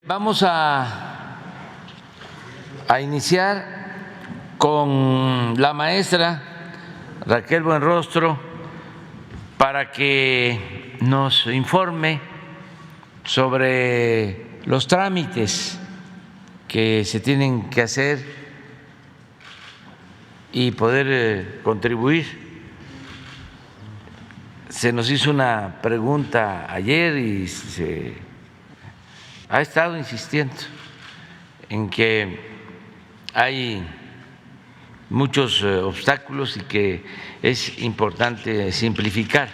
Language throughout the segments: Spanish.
Vamos a iniciar con la maestra Raquel Buenrostro para que nos informe sobre los trámites que se tienen que hacer y poder contribuir. Se nos hizo una pregunta ayer y se ha estado insistiendo en que hay muchos obstáculos y que es importante simplificar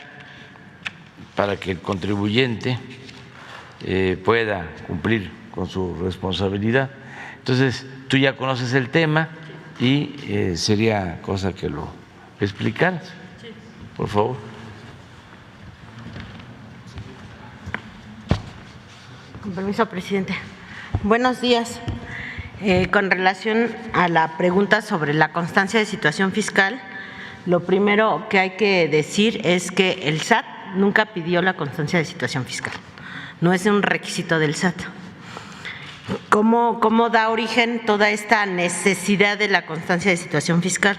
para que el contribuyente pueda cumplir con su responsabilidad. Entonces, tú ya conoces el tema y sería cosa que lo explicaras, por favor. Con permiso, presidente. Buenos días. Con relación a la pregunta sobre la constancia de situación fiscal, lo primero que hay que decir es que el SAT nunca pidió la constancia de situación fiscal. No es un requisito del SAT. ¿Cómo da origen toda esta necesidad de la constancia de situación fiscal?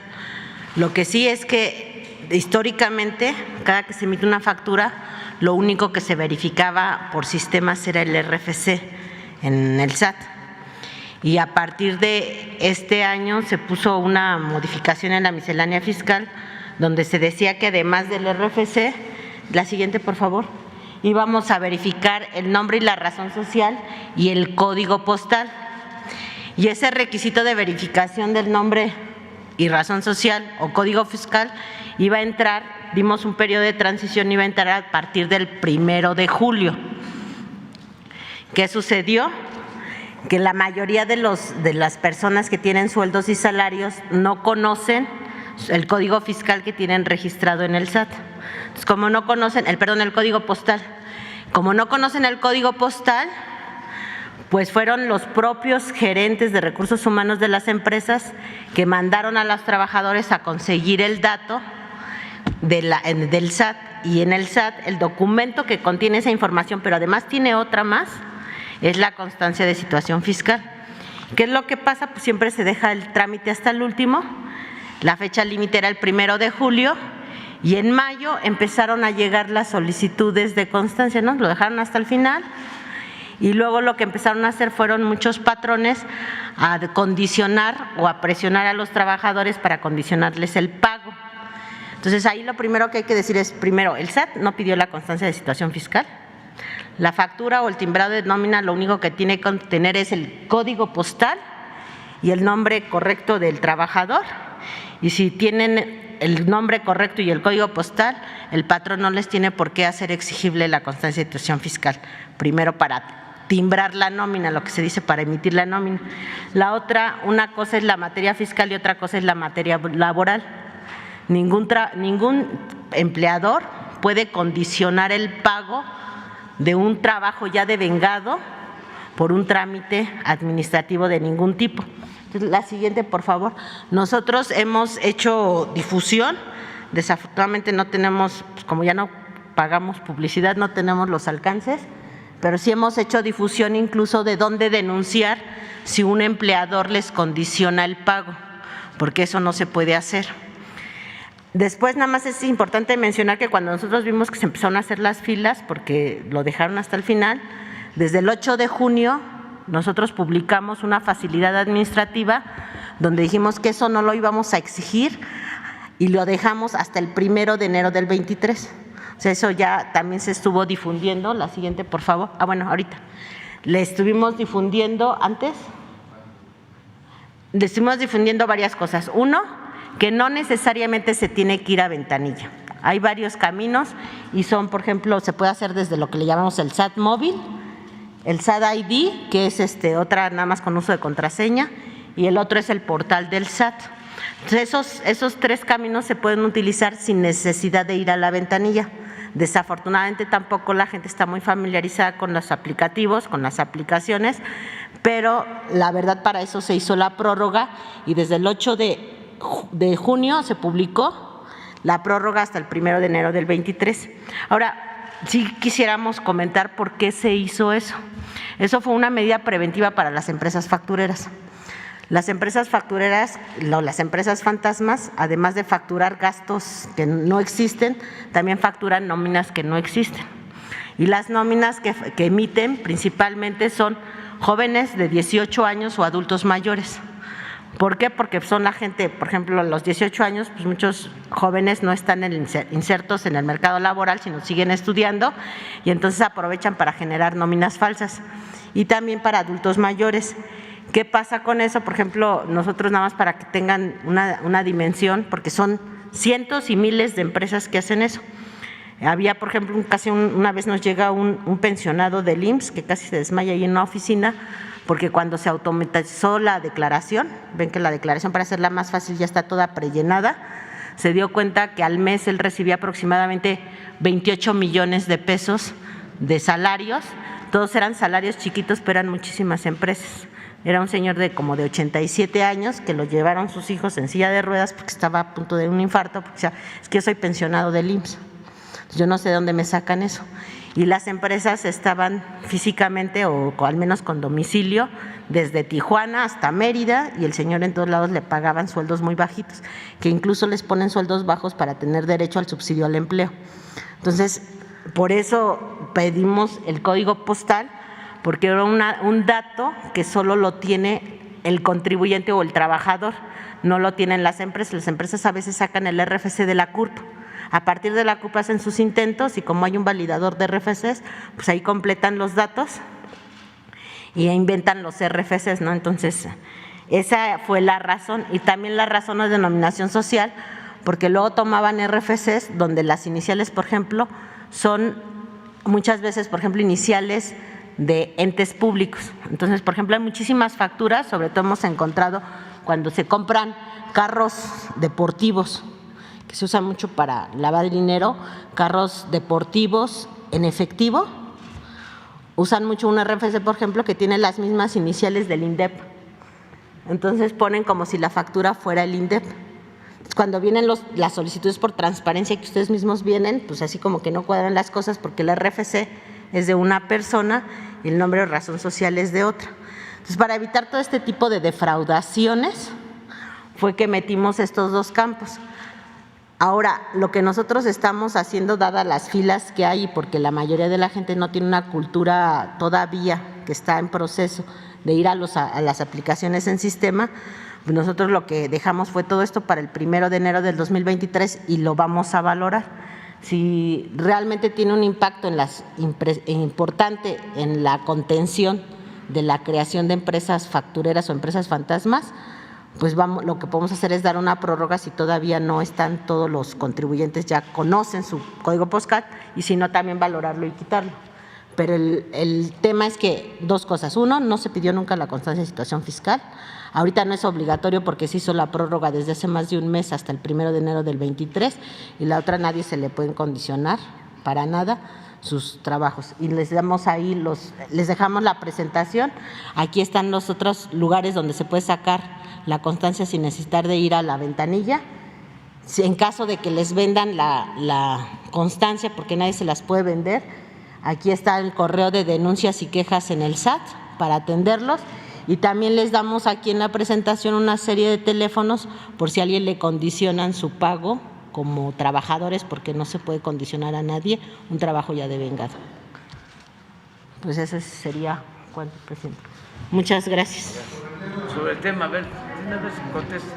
Lo que sí es que históricamente, cada que se emite una factura, lo único que se verificaba por sistemas era el RFC en el SAT. Y a partir de este año se puso una modificación en la miscelánea fiscal donde se decía que además del RFC, la siguiente por favor, íbamos a verificar el nombre y la razón social y el código postal. Y ese requisito de verificación del nombre y razón social o código fiscal iba a entrar, dimos un periodo de transición, iba a entrar a partir del 1 de julio. ¿Qué sucedió? Que la mayoría de las personas que tienen sueldos y salarios no conocen el código fiscal que tienen registrado en el SAT. Entonces, como no conocen, el código postal. Como no conocen el código postal, pues fueron los propios gerentes de recursos humanos de las empresas que mandaron a los trabajadores a conseguir el dato del SAT. Y en el SAT, el documento que contiene esa información, pero además tiene otra más, es la constancia de situación fiscal. ¿Qué es lo que pasa? Pues siempre se deja el trámite hasta el último. La fecha límite era el 1 de julio y en mayo empezaron a llegar las solicitudes de constancia, ¿no? Lo dejaron hasta el final y luego lo que empezaron a hacer fueron muchos patrones a condicionar o a presionar a los trabajadores para condicionarles el pago. Entonces, ahí lo primero que hay que decir es, primero, el SAT no pidió la constancia de situación fiscal. La factura o el timbrado de nómina lo único que tiene que contener es el código postal y el nombre correcto del trabajador. Y si tienen el nombre correcto y el código postal, el patrón no les tiene por qué hacer exigible la constancia de situación fiscal. Primero para timbrar la nómina, lo que se dice para emitir la nómina. La otra, una cosa es la materia fiscal y otra cosa es la materia laboral. Ningún empleador puede condicionar el pago de un trabajo ya devengado por un trámite administrativo de ningún tipo. Entonces, la siguiente, por favor. Nosotros hemos hecho difusión, desafortunadamente no tenemos, pues como ya no pagamos publicidad, no tenemos los alcances, pero sí hemos hecho difusión incluso de dónde denunciar si un empleador les condiciona el pago, porque eso no se puede hacer. Después, nada más es importante mencionar que cuando nosotros vimos que se empezaron a hacer las filas, porque lo dejaron hasta el final, desde el 8 de junio nosotros publicamos una facilidad administrativa donde dijimos que eso no lo íbamos a exigir y lo dejamos hasta el 1 de enero del 23. O sea, eso ya también se estuvo difundiendo. La siguiente, por favor. Bueno, ahorita. Le estuvimos difundiendo antes. Le estuvimos difundiendo varias cosas. Uno, que no necesariamente se tiene que ir a ventanilla. Hay varios caminos y son, por ejemplo, se puede hacer desde lo que le llamamos el SAT móvil, el SAT ID, que es otra nada más con uso de contraseña, y el otro es el portal del SAT. Entonces, esos tres caminos se pueden utilizar sin necesidad de ir a la ventanilla. Desafortunadamente tampoco la gente está muy familiarizada con los aplicativos, con las aplicaciones, pero la verdad para eso se hizo la prórroga y desde el 8 de junio se publicó la prórroga hasta el 1 de enero del 23. Ahora, sí quisiéramos comentar por qué se hizo eso. Eso fue una medida preventiva para las empresas factureras. Las empresas factureras, las empresas fantasmas, además de facturar gastos que no existen, también facturan nóminas que no existen. Y las nóminas que emiten principalmente son jóvenes de 18 años o adultos mayores. ¿Por qué? Porque son la gente, por ejemplo, a los 18 años, pues muchos jóvenes no están insertos en el mercado laboral, sino siguen estudiando y entonces aprovechan para generar nóminas falsas. Y también para adultos mayores. ¿Qué pasa con eso? Por ejemplo, nosotros nada más para que tengan una dimensión, porque son cientos y miles de empresas que hacen eso. Había, por ejemplo, una vez nos llega un pensionado del IMSS que casi se desmaya ahí en una oficina, porque cuando se automatizó la declaración, ven que la declaración para hacerla más fácil ya está toda prellenada, se dio cuenta que al mes él recibía aproximadamente 28 millones de pesos de salarios, todos eran salarios chiquitos, pero eran muchísimas empresas. Era un señor de como de 87 años que lo llevaron sus hijos en silla de ruedas porque estaba a punto de un infarto, porque decía, es que yo soy pensionado del IMSS, yo no sé de dónde me sacan eso. Y las empresas estaban físicamente o al menos con domicilio desde Tijuana hasta Mérida y el señor en todos lados le pagaban sueldos muy bajitos, que incluso les ponen sueldos bajos para tener derecho al subsidio al empleo. Entonces, por eso pedimos el código postal, porque era un dato que solo lo tiene el contribuyente o el trabajador, no lo tienen las empresas. Las empresas a veces sacan el RFC de la CURP. A partir de la CURP hacen sus intentos y como hay un validador de RFCs, pues ahí completan los datos y inventan los RFCs, ¿no? Entonces, esa fue la razón. Y también la razón de denominación social, porque luego tomaban RFCs donde las iniciales, por ejemplo, son muchas veces, por ejemplo, iniciales de entes públicos. Entonces, por ejemplo, hay muchísimas facturas, sobre todo hemos encontrado cuando se compran carros deportivos, que se usan mucho para lavar dinero, carros deportivos en efectivo, usan mucho un RFC, por ejemplo, que tiene las mismas iniciales del INDEP. Entonces ponen como si la factura fuera el INDEP. Cuando vienen las solicitudes por transparencia que ustedes mismos vienen, pues así como que no cuadran las cosas porque el RFC es de una persona y el nombre o razón social es de otra. Entonces, para evitar todo este tipo de defraudaciones, fue que metimos estos dos campos. Ahora, lo que nosotros estamos haciendo, dadas las filas que hay, porque la mayoría de la gente no tiene una cultura todavía que está en proceso de ir a las aplicaciones en sistema, pues nosotros lo que dejamos fue todo esto para el 1 de enero del 2023 y lo vamos a valorar. Si realmente tiene un impacto importante en la contención de la creación de empresas factureras o empresas fantasmas, pues lo que podemos hacer es dar una prórroga si todavía no están todos los contribuyentes, ya conocen su código postal, y si no, también valorarlo y quitarlo. Pero el tema es que dos cosas. Uno, no se pidió nunca la constancia de situación fiscal. Ahorita no es obligatorio porque se hizo la prórroga desde hace más de un mes hasta el 1 de enero del 23, y la otra, nadie se le puede condicionar para nada sus trabajos. Y les damos ahí les dejamos la presentación. Aquí están los otros lugares donde se puede sacar la constancia sin necesitar de ir a la ventanilla. En caso de que les vendan la constancia, porque nadie se las puede vender, aquí está el correo de denuncias y quejas en el SAT para atenderlos. Y también les damos aquí en la presentación una serie de teléfonos por si a alguien le condicionan su pago como trabajadores, porque no se puede condicionar a nadie un trabajo ya devengado. Pues eso sería cuanto, presidente. Muchas gracias. Sobre el tema, a ver, una vez contesta.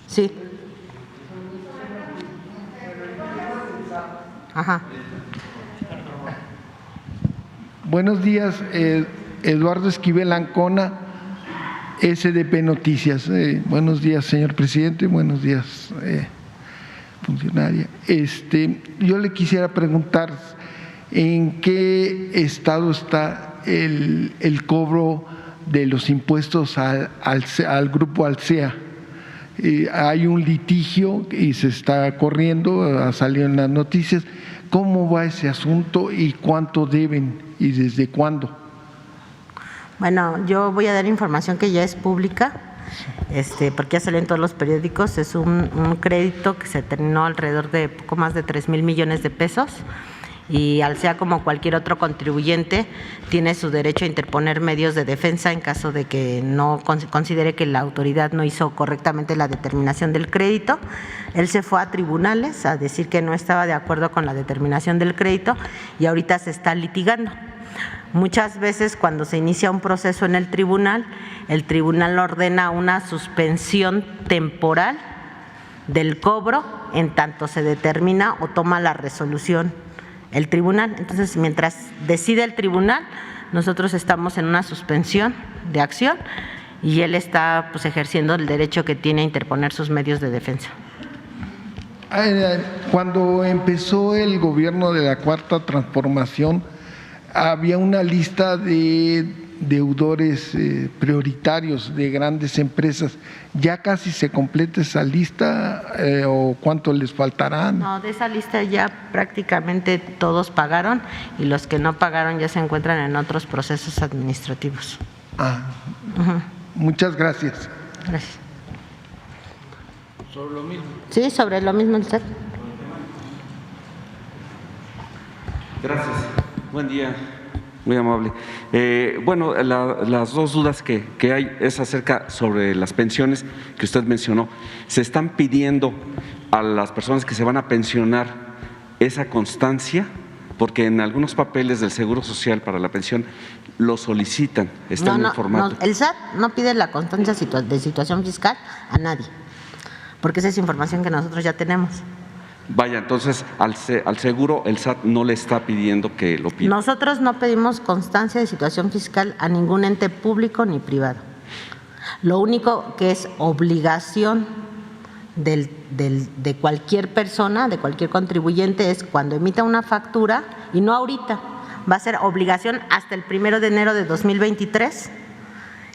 Sí. Ajá. Buenos días, Eduardo Esquivel Ancona, SDP Noticias. Buenos días, señor presidente, buenos días, funcionaria. Yo le quisiera preguntar en qué estado está el cobro de los impuestos al grupo Alsea. Hay un litigio y se está corriendo, ha salido en las noticias. ¿Cómo va ese asunto y cuánto deben y desde cuándo? Bueno, yo voy a dar información que ya es pública, porque ya salió en todos los periódicos. Es un crédito que se terminó alrededor de poco más de 3,000 millones de pesos y al sea como cualquier otro contribuyente, tiene su derecho a interponer medios de defensa en caso de que no considere que la autoridad no hizo correctamente la determinación del crédito. Él se fue a tribunales a decir que no estaba de acuerdo con la determinación del crédito y ahorita se está litigando. Muchas veces cuando se inicia un proceso en el tribunal ordena una suspensión temporal del cobro en tanto se determina o toma la resolución el tribunal. Entonces, mientras decide el tribunal, nosotros estamos en una suspensión de acción y él está pues ejerciendo el derecho que tiene a interponer sus medios de defensa. Cuando empezó el gobierno de la Cuarta Transformación, había una lista de deudores prioritarios de grandes empresas. ¿Ya casi se completa esa lista o cuánto les faltarán? No, de esa lista ya prácticamente todos pagaron y los que no pagaron ya se encuentran en otros procesos administrativos. Muchas gracias. Gracias. ¿Sobre lo mismo? Sí, sobre lo mismo el SAT. Gracias. Buen día. Muy amable. Bueno, las dos dudas que hay es acerca sobre las pensiones que usted mencionó. ¿Se están pidiendo a las personas que se van a pensionar esa constancia? Porque en algunos papeles del Seguro Social para la pensión lo solicitan, está en el formato. No, el SAT no pide la constancia de situación fiscal a nadie, porque esa es información que nosotros ya tenemos. Vaya, entonces al seguro el SAT no le está pidiendo que lo pida. Nosotros no pedimos constancia de situación fiscal a ningún ente público ni privado. Lo único que es obligación de cualquier persona, de cualquier contribuyente, es cuando emita una factura, y no ahorita, va a ser obligación hasta el 1 de enero de 2023,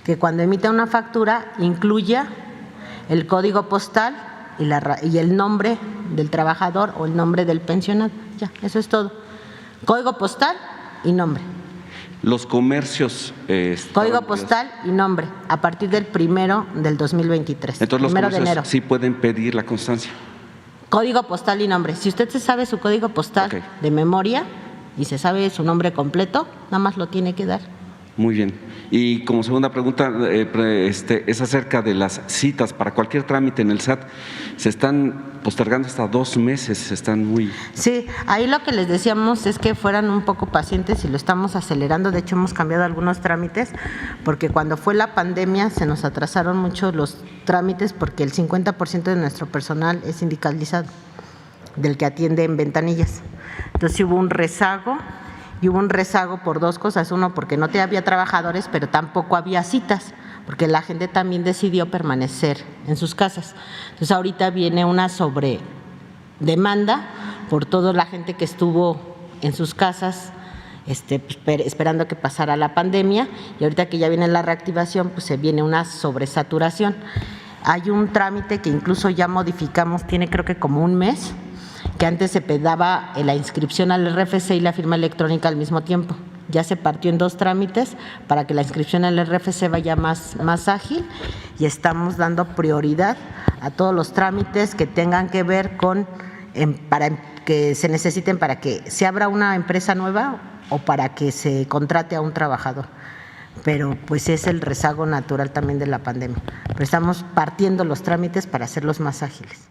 que cuando emita una factura incluya el código postal y el nombre del trabajador o el nombre del pensionado. Ya, eso es todo. Código postal y nombre. Los comercios… Código postal y nombre, a partir del 1 del 2023. Entonces los 1 de comercios enero. sí pueden pedir la constancia. Código postal y nombre. Si usted se sabe su código postal de memoria y se sabe su nombre completo, nada más lo tiene que dar. Muy bien. Y como segunda pregunta, es acerca de las citas para cualquier trámite en el SAT. Se están postergando hasta 2 meses, están muy… Sí, ahí lo que les decíamos es que fueran un poco pacientes y lo estamos acelerando. De hecho, hemos cambiado algunos trámites porque cuando fue la pandemia se nos atrasaron mucho los trámites porque el 50% de nuestro personal es sindicalizado, del que atiende en ventanillas. Entonces hubo un rezago. Y hubo un rezago por 2 cosas. Uno, porque no había trabajadores, pero tampoco había citas, porque la gente también decidió permanecer en sus casas. Entonces ahorita viene una sobredemanda por toda la gente que estuvo en sus casas esperando que pasara la pandemia, y ahorita que ya viene la reactivación, pues se viene una sobresaturación. Hay un trámite que incluso ya modificamos, tiene creo que como un mes, que antes se pedaba la inscripción al RFC y la firma electrónica al mismo tiempo. Ya se partió en 2 trámites para que la inscripción al RFC vaya más ágil, y estamos dando prioridad a todos los trámites que tengan que ver con para que se necesiten para que se abra una empresa nueva o para que se contrate a un trabajador. Pero pues es el rezago natural también de la pandemia. Pero estamos partiendo los trámites para hacerlos más ágiles.